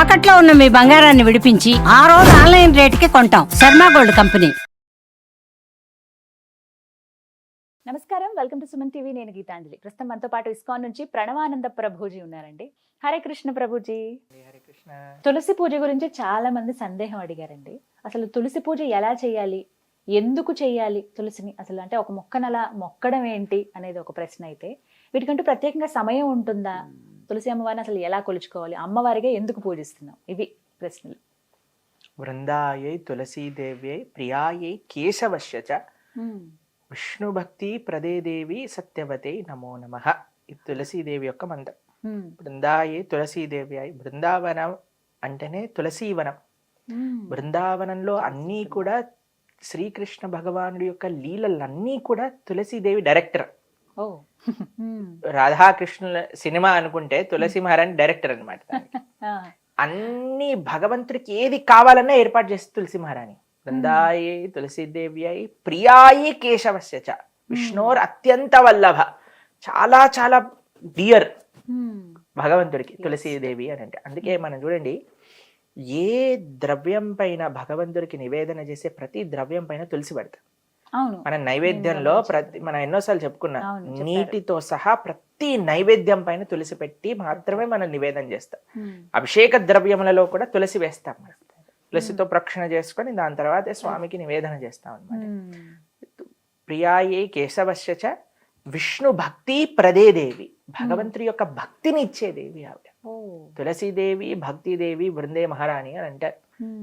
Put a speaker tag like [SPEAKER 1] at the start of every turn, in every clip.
[SPEAKER 1] తాకట్లో ఉన్న మీ బంగారాన్ని విడిపించి ఆ రోజు ఆన్లైన్ రేటుకి కొంటాం. Sharma gold company.
[SPEAKER 2] నమస్కారం, వెల్కమ్ టు సుమన్ టీవీ. నేను గీతాంజలి. ప్రస్తుతం మనతో పాటు ఇస్కాన్ నుంచి ప్రణవానంద ప్రభుజీ ఉన్నారండి. హరే కృష్ణ ప్రభుజీ.
[SPEAKER 3] హరే కృష్ణ.
[SPEAKER 2] తులసి పూజ గురించి చాలా మంది సందేహం అడిగారండి. అసలు తులసి పూజ ఎలా చేయాలి, ఎందుకు చేయాలి తులసిని, అసలు అంటే ఒక మొక్కను అలా మొక్కడం ఏంటి అనేది ఒక ప్రశ్న అయితే, వీటికంటూ ప్రత్యేకంగా సమయం ఉంటుందా, తులసి అమ్మవారిని అసలు ఎలా కొలుచుకోవాలి, అమ్మవారిగా ఎందుకు పూజిస్తున్నాం, ఇవి ప్రశ్నలు.
[SPEAKER 3] వృందాయై తులసీదేవ్యై ప్రియాయై కేశవశ్య చ విష్ణు భక్తి ప్రదే దేవి సత్యవతే నమో నమః. ఈ తులసీదేవి యొక్క మంత్రం. బృందాయే తులసీదేవి. బృందావనం అంటేనే తులసీవనం. బృందావనంలో అన్నీ కూడా శ్రీకృష్ణ భగవానుడి యొక్క లీలలన్నీ కూడా తులసీదేవి డైరెక్టర్.
[SPEAKER 2] ఓ
[SPEAKER 3] రాధాకృష్ణుల సినిమా అనుకుంటే తులసి మహారాణి డైరెక్టర్ అనమాట. అన్ని భగవంతుడికి ఏది కావాలన్నా ఏర్పాటు చేస్తే తులసి మహారాణి. బృందాయే తులసీదేవ్యై ప్రియాయే కేశవస్య చ విష్ణోర్ అత్యంత వల్లభ. చాలా చాలా డియర్ భగవంతుడికి తులసీదేవి అని అంటే. అందుకే మనం చూడండి, ఏ ద్రవ్యం పైన భగవంతుడికి నివేదన చేసే ప్రతి ద్రవ్యం పైన తులసి పెడతాం. మన నైవేద్యంలో మనం ఎన్నోసార్లు చెప్పుకున్నాం, నీటితో సహా ప్రతి నైవేద్యం పైన తులసి పెట్టి మాత్రమే మనం నివేదన చేస్తాం. అభిషేక ద్రవ్యములలో కూడా తులసి వేస్తాం. తులసితో ప్రక్షణ చేసుకొని దాని తర్వాత స్వామికి నివేదన చేస్తాం అనమాట. ప్రియాయే కేశవశ్య చ విష్ణు భక్తి ప్రదే దేవి. భగవంతుడి యొక్క భక్తిని ఇచ్చే దేవి ఆవిడ. తులసీదేవి భక్తిదేవి బృందే మహారాణి అని అంటారు.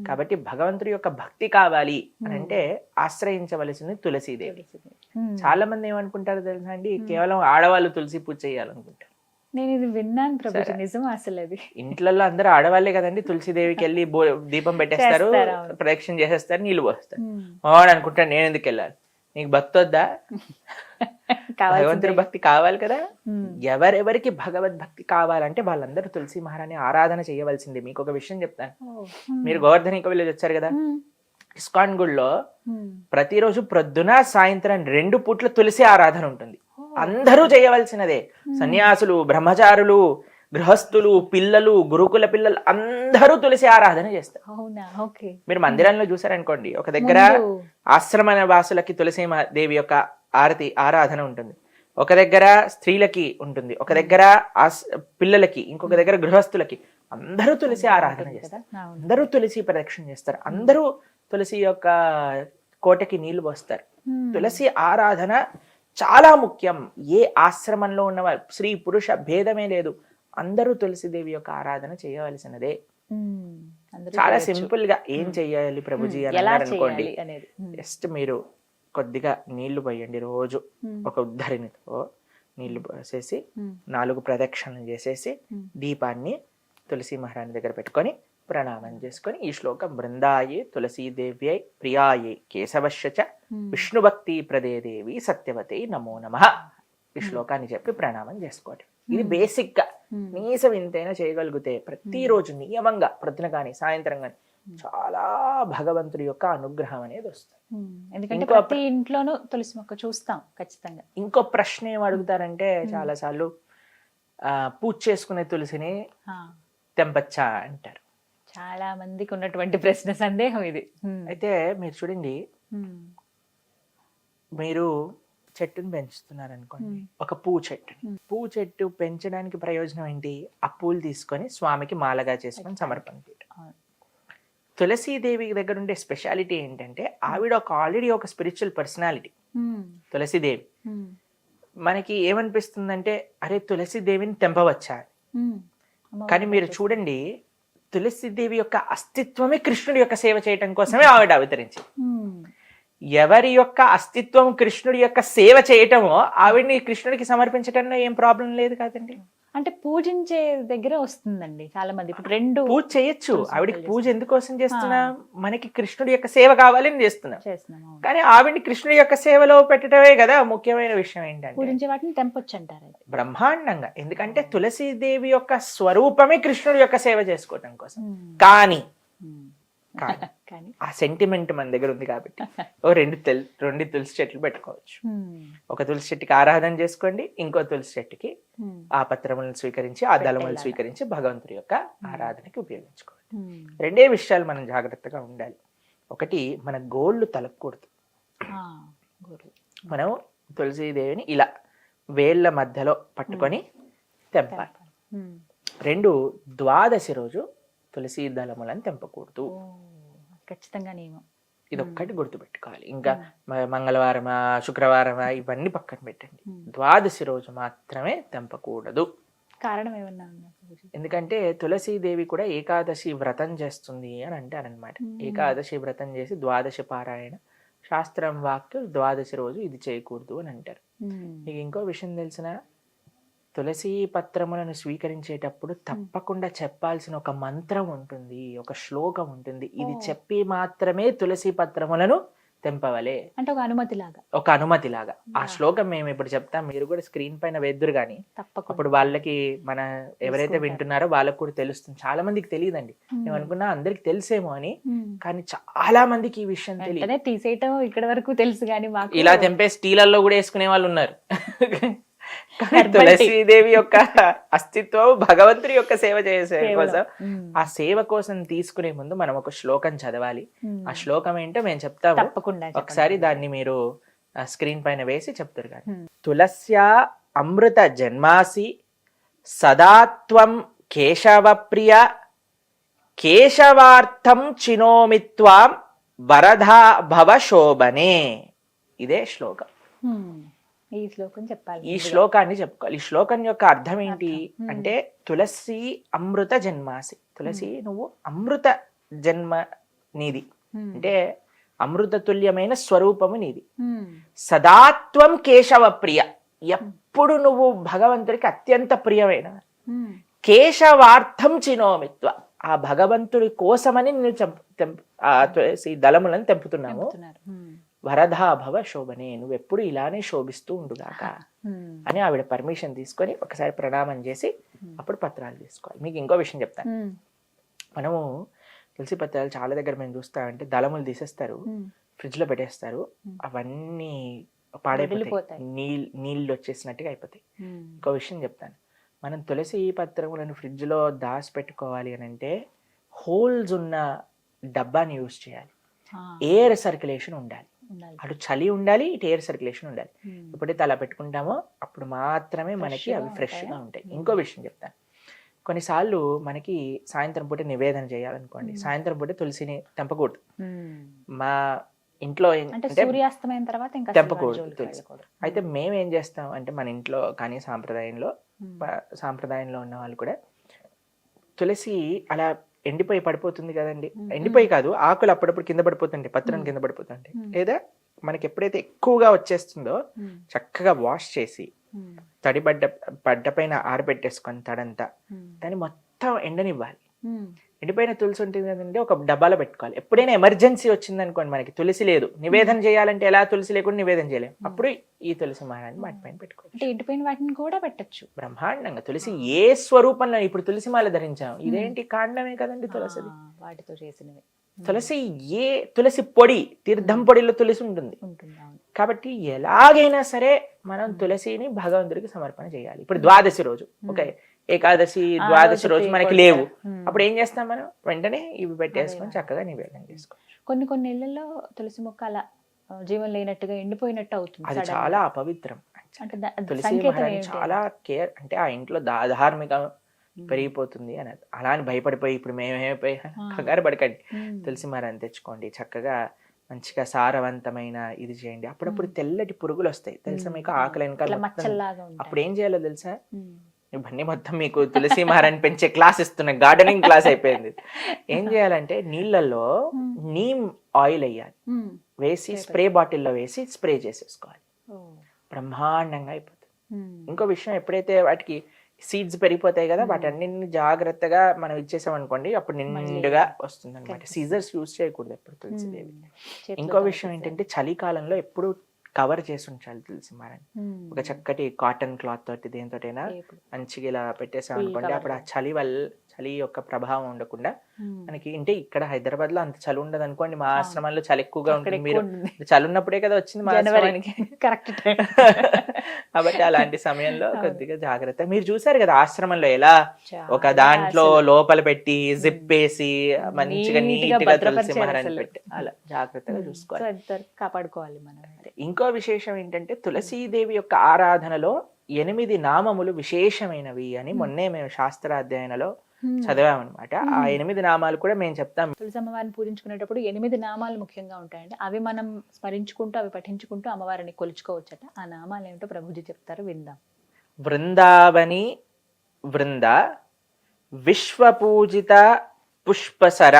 [SPEAKER 3] కాబట్టి భగవంతుడి యొక్క భక్తి కావాలి అని అంటే ఆశ్రయించవలసింది తులసీదేవి. చాలా మంది ఏమనుకుంటారు తెలుసా అండి, కేవలం ఆడవాళ్ళు తులసి పూజ చేయాలనుకుంటారు.
[SPEAKER 2] నేను ఇది విన్నాను ప్రభుజీ, నిజం అసలు అది.
[SPEAKER 3] ఇంట్లో అందరూ ఆడవాళ్లే కదండి. తులసీదేవికి వెళ్ళి దీపం పెట్టేస్తారు, ప్రదక్షిణ చేసేస్తారు, నీళ్లు పోస్తారు. వాడు అనుకుంటాడు, నేను ఎందుకు వెళ్ళాలి, నీకు భక్తి వద్దా? భగవంతుడి భక్తి కావాలి కదా. ఎవరెవరికి భగవద్భక్తి కావాలంటే వాళ్ళందరూ తులసి మహారాణి ఆరాధన చేయవలసింది. మీకు ఒక విషయం చెప్తాను. మీరు గోవర్ధనిక విలేజ్ వచ్చారు కదా, ఇస్కాన్ గుడిలో ప్రతిరోజు ప్రొద్దున సాయంత్రం 2 పూట్ల తులసి ఆరాధన ఉంటుంది. అందరూ చేయవలసినదే. సన్యాసులు, బ్రహ్మచారులు, గృహస్థులు, పిల్లలు, గురుకుల పిల్లలు అందరూ తులసి ఆరాధన చేస్తారు. మీరు మందిరంలో చూసారనుకోండి, ఒక దగ్గర ఆశ్రమ వాసులకి తులసి దేవి యొక్క ఆరాధన ఉంటుంది, ఒక దగ్గర స్త్రీలకి ఉంటుంది, ఒక దగ్గర పిల్లలకి, ఇంకొక దగ్గర గృహస్థులకి. అందరూ తులసి ఆరాధన చేస్తారు, అందరూ తులసి ప్రదక్షిణ చేస్తారు, అందరూ తులసి యొక్క కోటకి నీళ్లు పోస్తారు. తులసి ఆరాధన చాలా ముఖ్యం. ఏ ఆశ్రమంలో ఉన్న స్త్రీ పురుష భేదమే లేదు, అందరూ తులసిదేవి యొక్క ఆరాధన చేయవలసినదే. చాలా సింపుల్ గా ఏం చెయ్యాలి ప్రభుజీ అని అనుకోండి, జస్ట్ మీరు కొద్దిగా నీళ్లు పోయండి. రోజు ఒక ఉద్ధరినితో నీళ్లు పోసేసి 4 ప్రదక్షిణలు చేసేసి దీపాన్ని తులసి మహారాణి దగ్గర పెట్టుకొని ప్రణామం చేసుకొని ఈ శ్లోకం, బృందాయే తులసీదేవ్యై ప్రియాయే కేశవశ్య చ విష్ణు భక్తి ప్రదే దేవి సత్యవతే నమో నమః. ఈ శ్లోకాన్ని చెప్పి ప్రణామం చేసుకోండి. ఇది బేసిక్ గా కనీసం ఇంతైనా చేయగలిగితే ప్రతిరోజు నియమంగా ప్రొద్దున కానీ సాయంత్రం కానీ చాలా భగవంతుడి యొక్క అనుగ్రహం అనేది వస్తుంది.
[SPEAKER 2] ఎందుకంటే ప్రతి ఇంట్లోనూ తులసి మొక్క చూస్తాం ఖచ్చితంగా.
[SPEAKER 3] ఇంకో ప్రశ్న ఏం అడుగుతారంటే, చాలా సార్లు పూజ చేసుకునే తులసిని తెంపచ్చా అంటారు.
[SPEAKER 2] చాలా మందికి ఉన్నటువంటి ప్రశ్న, సందేహం ఇది.
[SPEAKER 3] అయితే మీరు చూడండి, మీరు చెట్టుని పెంచుతున్నారు అనుకోండి, ఒక పువ్వు చెట్టు పెంచడానికి ప్రయోజనం ఏంటి? ఆ పూలు తీసుకొని స్వామికి మాలగా చేసుకొని సమర్పణ చేయడం. తులసీదేవి దగ్గర ఉండే స్పెషాలిటీ ఏంటంటే, ఆవిడ ఆల్రెడీ ఒక స్పిరిచువల్ పర్సనాలిటీ తులసీదేవి. మనకి ఏమనిపిస్తుందంటే, అరే తులసీదేవిని తెంపవచ్చా? కానీ మీరు చూడండి, తులసీదేవి యొక్క అస్తిత్వమే కృష్ణుడి యొక్క సేవ చేయటం కోసమే ఆవిడ అవతరించింది. ఎవరి యొక్క అస్తిత్వం కృష్ణుడి యొక్క సేవ చేయటమో ఆవిడ్ని కృష్ణుడికి సమర్పించటంలో ఏం ప్రాబ్లం లేదు కదండి.
[SPEAKER 2] అంటే పూజించే దగ్గర వస్తుందండి చాలా మంది. ఇప్పుడు 2
[SPEAKER 3] పూజ చేయొచ్చు. ఆవిడికి పూజ ఎందుకోసం చేస్తున్నాం? మనకి కృష్ణుడి యొక్క సేవ కావాలని చేస్తున్నాం. కానీ ఆవిడ్ని కృష్ణుడి యొక్క సేవలో పెట్టడమే కదా ముఖ్యమైన విషయం. ఏంటంటే
[SPEAKER 2] పూజించే వాటిని తెంపొచ్చు అంటారు
[SPEAKER 3] బ్రహ్మాండంగా. ఎందుకంటే తులసీదేవి యొక్క స్వరూపమే కృష్ణుడి యొక్క సేవ చేసుకోవటం కోసం. కానీ కానీ
[SPEAKER 2] కానీ
[SPEAKER 3] ఆ సెంటిమెంట్ మన దగ్గర ఉంది కాబట్టి ఓ రెండు తులసి చెట్లు పెట్టుకోవచ్చు. ఒక తులసి చెట్టుకి ఆరాధన చేసుకోండి, ఇంకో తులసి చెట్టుకి ఆ పత్రములను స్వీకరించి ఆ దళములను స్వీకరించి భగవంతుడి యొక్క ఆరాధనకి ఉపయోగించుకోండి. రెండే విషయాలు మనం జాగ్రత్తగా ఉండాలి. ఒకటి, మన గోళ్ళు తలకూడదు. మనం తులసీదేవిని ఇలా వేళ్ల మధ్యలో పట్టుకొని తెంపాలి. రెండు, ద్వాదశి రోజు తులసి దళములను తెంపకూడదు.
[SPEAKER 2] ఖచ్చితంగా నియమం.
[SPEAKER 3] ఇదొక్కటి గుర్తుపెట్టుకోవాలి. ఇంకా మంగళవారమా శుక్రవారమా ఇవన్నీ పక్కన పెట్టండి. ద్వాదశి రోజు మాత్రమే తెంపకూడదు.
[SPEAKER 2] కారణం ఏమన్నా?
[SPEAKER 3] ఎందుకంటే తులసీదేవి కూడా ఏకాదశి వ్రతం చేస్తుంది అని అంటారనమాట. ఏకాదశి వ్రతం చేసి ద్వాదశి పారాయణ, శాస్త్రం వాక్యం ద్వాదశి రోజు ఇది చేయకూడదు అని అంటారు. మీకు ఇంకో విషయం తెలిసిన, తులసి పత్రములను స్వీకరించేటప్పుడు తప్పకుండా చెప్పాల్సిన ఒక మంత్రం ఉంటుంది, ఒక శ్లోకం ఉంటుంది. ఇది చెప్పి మాత్రమే తులసి పత్రములను తెంపవలే,
[SPEAKER 2] అంటే ఒక అనుమతి లాగా.
[SPEAKER 3] ఒక అనుమతి లాగా. ఆ శ్లోకం మేము ఇప్పుడు చెప్తాం, మీరు కూడా స్క్రీన్ పైన వేద్దురు కానీ అప్పుడు వాళ్ళకి, మన ఎవరైతే వింటున్నారో వాళ్ళకి కూడా తెలుస్తుంది. చాలా మందికి తెలియదండి. మేము అనుకున్నా అందరికి తెలిసేమో అని, కానీ చాలా మందికి ఈ విషయం తెలియదు.
[SPEAKER 2] తీసేయటం ఇక్కడ వరకు తెలుసు కానీ మాకు
[SPEAKER 3] ఇలా తెంపే స్టీలల్లో కూడా వేసుకునే వాళ్ళు ఉన్నారు. తులసీదేవి యొక్క అస్తిత్వం భగవంతుడి యొక్క సేవ చేసే కోసం, ఆ సేవ కోసం తీసుకునే ముందు మనం ఒక శ్లోకం చదవాలి. ఆ శ్లోకం ఏంటో మేము చెప్తాము, ఒకసారి దాన్ని మీరు స్క్రీన్ పైన వేసి చెప్తారు. కానీ తులస్యా అమృత జన్మాసి సదాత్వం కేశవ ప్రియ కేశవార్థం చినోమిత్వాం వరధా భవ శోభనే. ఇదే శ్లోకం.
[SPEAKER 2] ఈ శ్లోకం చెప్పాలి.
[SPEAKER 3] ఈ శ్లోకాన్ని చెప్పుకోవాలి. ఈ శ్లోకం యొక్క అర్థం ఏంటి అంటే, తులసి అమృత జన్మాసి, తులసి నువ్వు అమృత జన్మ నీది, అంటే అమృత తుల్యమైన స్వరూపము నీది. సదాత్వం కేశవ ప్రియ, ఎప్పుడు నువ్వు భగవంతుడికి అత్యంత ప్రియమైన. కేశవార్థం చినోమిత్వ, ఆ భగవంతుడి కోసమని నువ్వు ఆ తులసి దళములను తెంపుతున్నాము. వరధా భవ శోభనే, నువ్వు ఎప్పుడు ఇలానే శోభిస్తూ ఉండుగాక అని ఆవిడ పర్మిషన్ తీసుకొని ఒకసారి ప్రణామం చేసి అప్పుడు పత్రాలు తీసుకోవాలి. మీకు ఇంకో విషయం చెప్తాను. మనము తులసి పత్రాలు చాలా దగ్గర మేము చూస్తామంటే దళములు తీసేస్తారు, ఫ్రిడ్జ్ లో పెట్టేస్తారు, అవన్నీ పాడైపోతాయి, నీళ్ళు వచ్చేసినట్టుగా అయిపోతాయి. ఇంకో విషయం చెప్తాను, మనం తులసి పత్రములను ఫ్రిడ్జ్ లో దాచి పెట్టుకోవాలి అని అంటే హోల్స్ ఉన్న డబ్బాని యూజ్ చేయాలి. ఎయిర్ సర్క్యులేషన్ ఉండాలి, అటు చలి ఉండాలి, ఇటు ఎయిర్ సర్క్యులేషన్ ఉండాలి. ఎప్పుడైతే అలా పెట్టుకుంటామో అప్పుడు మాత్రమే మనకి అవి ఫ్రెష్ గా ఉంటాయి. ఇంకో విషయం చెప్తాను, కొన్నిసార్లు మనకి సాయంత్రం పూట నివేదన చేయాలనుకోండి, సాయంత్రం పూట తులసిని తెంపకూడదు. మా ఇంట్లో
[SPEAKER 2] సూర్యాస్తమైన తర్వాత
[SPEAKER 3] తెంపకూడదు తులసి. అయితే మేము ఏం చేస్తాం అంటే, మన ఇంట్లో కానీ సాంప్రదాయంలో ఉన్న వాళ్ళు కూడా తులసి అలా ఎండిపోయి పడిపోతుంది కదండి, ఎండిపోయి కాదు, ఆకులు అప్పుడప్పుడు కింద పడిపోతుంటాయి, పత్రం కింద పడిపోతుంటాయి. లేదా మనకి ఎప్పుడైతే ఎక్కువగా వచ్చేస్తుందో చక్కగా వాష్ చేసి తడి పడ్డ పైన ఆరబెట్టేసుకొని తడంతా దాన్ని మొత్తం ఎండనివ్వాలి. ఎండిపోయిన తులసి ఉంటుంది కదండి, ఒక డబ్బాలో పెట్టుకోవాలి. ఎప్పుడైనా ఎమర్జెన్సీ వచ్చింది అనుకోండి, మనకి తులసి లేదు, నివేదన చేయాలంటే ఎలా, తులసి లేకుండా నివేదన చేయలేము, అప్పుడు ఈ తులసి మాలని వాటిపైన పెట్టుకోవచ్చు.
[SPEAKER 2] ఎండిపోయిన వాటిని కూడా పెట్టచ్చు
[SPEAKER 3] బ్రహ్మాండంగా. తులసి ఏ స్వరూపంలో, ఇప్పుడు తులసి మాల ధరించాం, ఇదేంటి కాండమే కదండి తులసిది,
[SPEAKER 2] వాటితో చేసినవి.
[SPEAKER 3] తులసి తులసి పొడి, తీర్థం పొడిలో తులసి ఉంటుంది కాబట్టి ఎలాగైనా సరే మనం తులసిని భగవంతుడికి సమర్పణ చేయాలి. ఇప్పుడు ద్వాదశి రోజు, ఓకే, ఏకాదశి ద్వాదశి రోజు మనకి లేవు, అప్పుడు ఏం చేస్తాం మనం, వెంటనే ఇవి పెట్టేసుకొని చక్కగా నివేదన చేసుకోవచ్చు.
[SPEAKER 2] కొన్ని ఇళ్లలో తులసి మొక్క అలా జీవం లేనట్టుగా ఎండిపోయినట్టు అవుతుంది.
[SPEAKER 3] అది చాలా అపవిత్రం. తులసి మహారాణి చాలా కేర్, అంటే ఆ ఇంట్లో ధార్మిక పెరిగిపోతుంది అని. అలా అని భయపడిపోయి ఇప్పుడు మేమేమైపోయి కంగారు పడకండి, తులసి మహారాణి తెచ్చుకోండి, చక్కగా మంచిగా సారవంతమైన ఇది చేయండి. అప్పుడప్పుడు తెల్లటి పురుగులు వస్తాయి తెలుసా మీకు, ఆకలి వెనకాల. అప్పుడు ఏం చేయాలో తెలుసా, ఇవన్నీ మొత్తం మీకు తులసి మహారాణి పెంచే క్లాస్ ఇస్తున్నా, గార్డెనింగ్ క్లాస్ అయిపోయింది. ఏం చేయాలంటే నీళ్ళల్లో నీమ్ ఆయిల్ వేయాలి, వేసి స్ప్రే బాటిల్లో వేసి స్ప్రే చేసేసుకోవాలి, బ్రహ్మాండంగా అయిపోతుంది. ఇంకో విషయం, ఎప్పుడైతే వాటికి సీడ్స్ పెరిగిపోతాయి కదా, వాటన్నిటిని జాగ్రత్తగా మనం ఇచ్చేసాం అనుకోండి, అప్పుడు నిండుగా వస్తుంది అనమాట. సీజర్స్ యూజ్ చేయకూడదు ఎప్పుడు తులసిదేవి. ఇంకో విషయం ఏంటంటే, చలికాలంలో ఎప్పుడు కవర్ చేసి ఉంచాలి తులసి మహారాణి. ఒక చక్కటి కాటన్ క్లాత్ తోటి దేనితోటైనా మంచిగా ఇలా పెట్టేసాం అనుకోండి, అప్పుడు ఆ చలి యొక్క ప్రభావం ఉండకుండా
[SPEAKER 2] Hmm.
[SPEAKER 3] మనకి అంటే ఇక్కడ హైదరాబాద్ లో అంత చలి ఉండదు అనుకోండి, మా
[SPEAKER 2] అవును.
[SPEAKER 3] ఆశ్రమంలో చలి ఎక్కువగా
[SPEAKER 2] అక్కడ
[SPEAKER 3] ఉంటుంది.
[SPEAKER 2] ఎక్కువ
[SPEAKER 3] మీరు
[SPEAKER 2] ఉంటుంది.
[SPEAKER 3] చలి ఉన్నప్పుడే కదా వచ్చింది మా
[SPEAKER 2] జనవరి
[SPEAKER 3] ఆశ్రమానికి.
[SPEAKER 2] Correct time.
[SPEAKER 3] కాబట్టి అలాంటి సమయంలో
[SPEAKER 2] అవును.
[SPEAKER 3] కొద్దిగా జాగ్రత్త. మీరు చూసారు కదా ఆశ్రమంలో ఎలా ఒక దాంట్లో లోపల పెట్టి జిప్ వేసి మంచిగా
[SPEAKER 2] Neat గా
[SPEAKER 3] నీట్ గా తులసి
[SPEAKER 2] భద్రపరిచారు
[SPEAKER 3] మహారాణి
[SPEAKER 2] అసలు.
[SPEAKER 3] పెట్టి అలా జాగ్రత్తగా చూసుకోవాలి.
[SPEAKER 2] కాపాడుకోవాలి మనం.
[SPEAKER 3] ఇంకో విశేషం ఏంటంటే తులసీదేవి యొక్క ఆరాధనలో 8 నామములు విశేషమైనవి అని మొన్నే మేము శాస్త్రాధ్యయనలో చదివామన్నమాట. ఆ 8 నామాలు కూడా మేము చెప్తాం.
[SPEAKER 2] తులసి అమ్మవారిని పూజించుకునేటప్పుడు 8 నామాలు ముఖ్యంగా ఉంటాయండి. అవి మనం స్మరించుకుంటూ అవి పఠించుకుంటూ అమ్మవారిని కొలుచుకోవచ్చట. ఆ నామాలు ఏమిటో ప్రభుజీ చెప్తారు, విందాం.
[SPEAKER 3] వృందావని వృంద, విశ్వపూజిత పుష్పసర,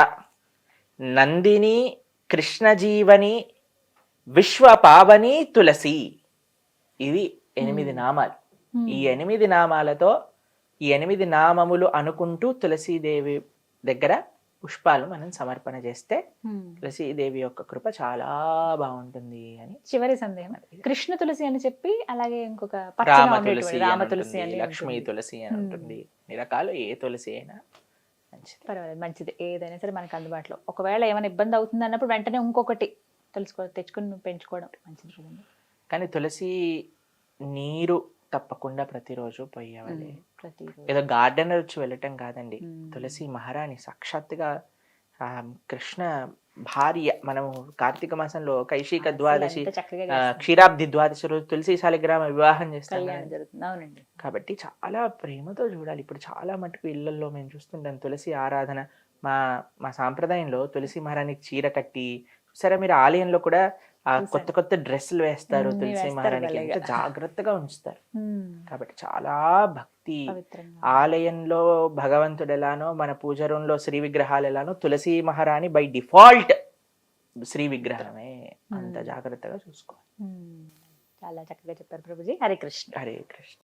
[SPEAKER 3] నందిని కృష్ణజీవని, విశ్వపావని తులసి. ఇవి 8 నామాలు. ఈ 8 నామాలతో ఈ 8 నామములు అనుకుంటూ తులసీదేవి దగ్గర పుష్పాలు మనం సమర్పణ చేస్తే తులసీదేవి యొక్క కృప చాలా బాగుంటుంది అని.
[SPEAKER 2] చివరి సందేహం, కృష్ణ తులసి అని చెప్పి అలాగే ఇంకొక
[SPEAKER 3] రామ తులసి,
[SPEAKER 2] రామ తులసి అని
[SPEAKER 3] లక్ష్మీ తులసి అని ఉంటుంది. అన్ని రకాలు ఏ తులసి అయినా మంచిది.
[SPEAKER 2] పర్వాలేదు, మంచిది. ఏదైనా సరే మనకు అందుబాటులో. ఒకవేళ ఏమైనా ఇబ్బంది అవుతుంది అన్నప్పుడు వెంటనే ఇంకొకటి తెచ్చుకుని పెంచుకోవడం మంచిది కదండి.
[SPEAKER 3] కానీ తులసి నీరు తప్పకుండా ప్రతిరోజు పోయేవాలి.
[SPEAKER 2] ప్రతిరోజు
[SPEAKER 3] ఏదో గార్డెనర్ వచ్చి వెళ్ళటం కాదండి. తులసి మహారాణి సాక్షాత్తుగా కృష్ణ భార్య. మనము కార్తీక మాసంలో కైశిక ద్వాదశి,
[SPEAKER 2] ఎంత చక్కగా
[SPEAKER 3] క్షీరాబ్ది ద్వాదశి రోజు తులసి శాలిగ్రామ వివాహం చేస్తాం
[SPEAKER 2] కళ్యాణం
[SPEAKER 3] కదా.
[SPEAKER 2] జరుగుతుంది. అవునండి.
[SPEAKER 3] కాబట్టి చాలా ప్రేమతో చూడాలి. ఇప్పుడు చాలా మటుకు ఇళ్లలో మేము చూస్తుంటాం తులసి ఆరాధన. మా సాంప్రదాయంలో తులసి మహారాణికి చీర కట్టి, సరే మీరు ఆలయంలో కూడా ఆ కొత్త కొత్త డ్రెస్సులు వేస్తారు తులసి మహారాణికి, ఎంత జాగ్రత్తగా ఉంచుతారు. కాబట్టి చాలా భక్తి.
[SPEAKER 2] పవిత్రంగా.
[SPEAKER 3] ఆలయంలో భగవంతుడు ఎలానో, మన పూజ రూమ్ లో శ్రీ విగ్రహాలు ఎలానో, తులసి మహారాణి బై డిఫాల్ట్ శ్రీ విగ్రహమే. అంత జాగ్రత్తగా చూసుకోవాలి.
[SPEAKER 2] చాలా చక్కగా చెప్పారు ప్రభుజీ. హరే కృష్ణ.
[SPEAKER 3] హరే కృష్ణ.